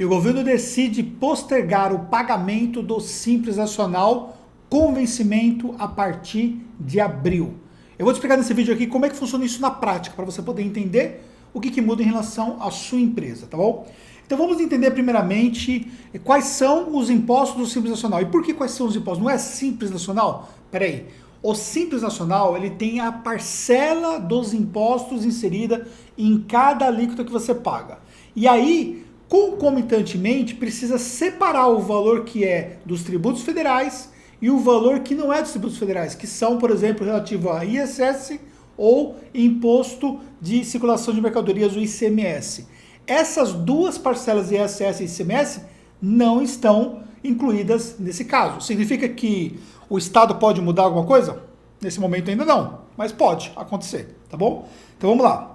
e o governo decide postergar o pagamento do Simples Nacional com vencimento a partir de abril. Eu vou te explicar nesse vídeo aqui como é que funciona isso na prática, para você poder entender o que muda em relação à sua empresa, tá bom? Então vamos entender primeiramente quais são os impostos do Simples Nacional. E por que quais são os impostos? Não é Simples Nacional? Peraí. O Simples Nacional, ele tem a parcela dos impostos inserida em cada alíquota que você paga. E aí, concomitantemente, precisa separar o valor que é dos tributos federais e o valor que não é dos tributos federais, que são, por exemplo, relativo a ISS ou Imposto de Circulação de Mercadorias, o ICMS. Essas duas parcelas, ISS e ICMS, não estão incluídas nesse caso. Significa que o Estado pode mudar alguma coisa? Nesse momento ainda não, mas pode acontecer, tá bom? Então vamos lá.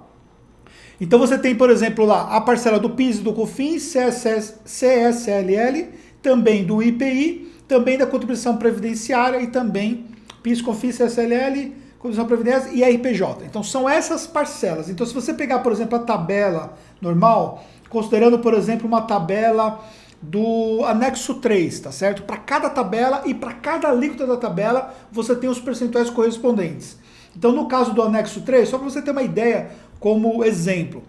Então você tem, por exemplo, lá a parcela do PIS, do COFINS, CSLL, também do IPI, também da contribuição previdenciária e também PIS, COFINS, CSLL, contribuição previdência e RPJ. Então são essas parcelas. Então se você pegar, por exemplo, a tabela normal, considerando, por exemplo, uma tabela do anexo 3, tá certo? Para cada tabela e para cada alíquota da tabela, você tem os percentuais correspondentes. Então no caso do anexo 3, só para você ter uma ideia como exemplo,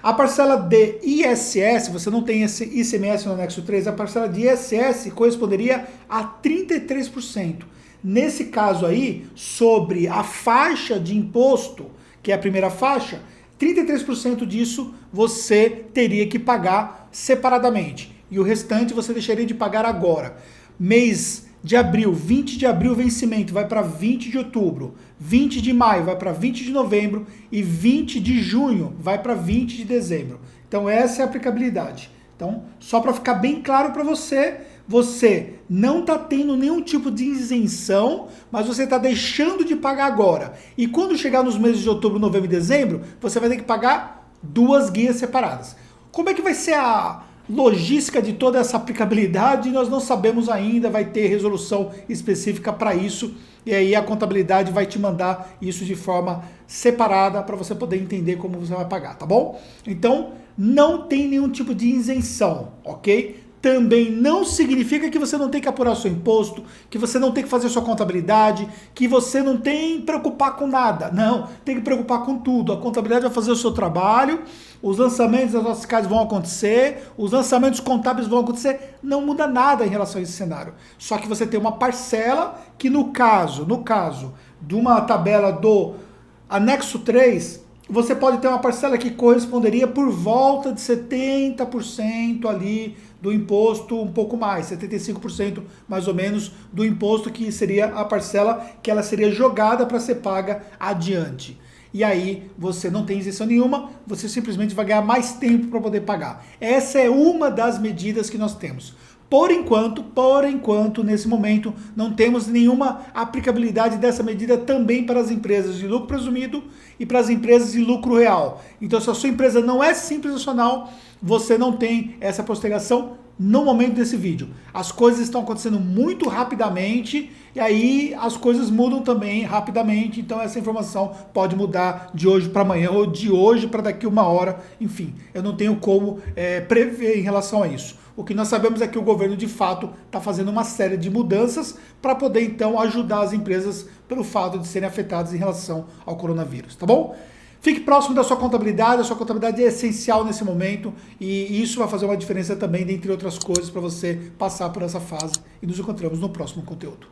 a parcela de ISS, você não tem esse ICMS no anexo 3, a parcela de ISS corresponderia a 33%. Nesse caso aí, sobre a faixa de imposto, que é a primeira faixa, 33% disso você teria que pagar separadamente. E o restante você deixaria de pagar agora. Mês de abril, 20 de abril vencimento, vai para 20 de outubro. 20 de maio vai para 20 de novembro. E 20 de junho vai para 20 de dezembro. Então essa é a aplicabilidade. Então, só para ficar bem claro para você, você não está tendo nenhum tipo de isenção, mas você está deixando de pagar agora. E quando chegar nos meses de outubro, novembro e dezembro, você vai ter que pagar duas guias separadas. Como é que vai ser a logística de toda essa aplicabilidade? Nós não sabemos ainda, vai ter resolução específica para isso. E aí a contabilidade vai te mandar isso de forma separada para você poder entender como você vai pagar, tá bom? Então, não tem nenhum tipo de isenção, ok? Também não significa que você não tem que apurar o seu imposto, que você não tem que fazer a sua contabilidade, que você não tem que preocupar com nada. Não, tem que preocupar com tudo. A contabilidade vai fazer o seu trabalho, os lançamentos das nossas casas vão acontecer, os lançamentos contábeis vão acontecer, não muda nada em relação a esse cenário. Só que você tem uma parcela que no caso de uma tabela do anexo 3, você pode ter uma parcela que corresponderia por volta de 70% ali do imposto, um pouco mais, 75% mais ou menos do imposto, que seria a parcela que ela seria jogada para ser paga adiante. E aí você não tem isenção nenhuma, você simplesmente vai ganhar mais tempo para poder pagar. Essa é uma das medidas que nós temos. Por enquanto, nesse momento, não temos nenhuma aplicabilidade dessa medida também para as empresas de lucro presumido e para as empresas de lucro real. Então, se a sua empresa não é Simples Nacional, você não tem essa postergação no momento desse vídeo. As coisas estão acontecendo muito rapidamente e aí as coisas mudam também rapidamente, então essa informação pode mudar de hoje para amanhã ou de hoje para daqui uma hora, enfim, eu não tenho como prever em relação a isso. O que nós sabemos é que o governo de fato está fazendo uma série de mudanças para poder então ajudar as empresas pelo fato de serem afetadas em relação ao coronavírus, tá bom? Fique próximo da sua contabilidade, a sua contabilidade é essencial nesse momento e isso vai fazer uma diferença também, dentre outras coisas, para você passar por essa fase. E nos encontramos no próximo conteúdo.